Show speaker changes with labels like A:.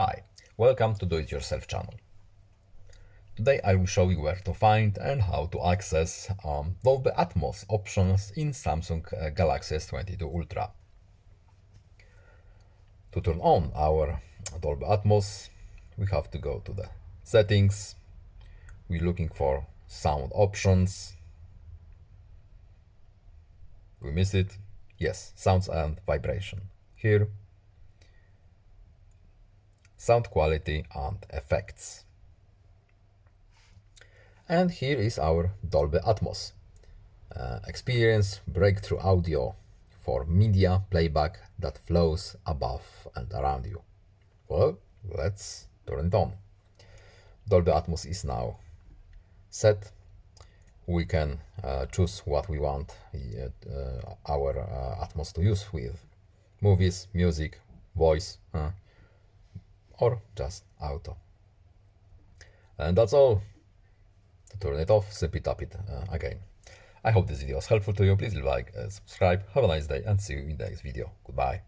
A: Hi, welcome to Do It Yourself channel. Today I will show you where to find and how to access Dolby Atmos options in Samsung Galaxy S22 Ultra. To turn on our Dolby Atmos, we have to go to the settings. We're looking for sound options. We miss it. Yes, sounds and vibration. Here, sound quality and effects. And here is our Dolby Atmos. Experience breakthrough audio for media playback that flows above and around you. Well, let's turn it on. Dolby Atmos is now set. We can choose what we want our Atmos to use with. Movies, music, voice, or just auto. And that's all. To turn it off, simply tap it again. I hope this video was helpful to you. Please like, subscribe, have a nice day, and see you in the next video. Goodbye.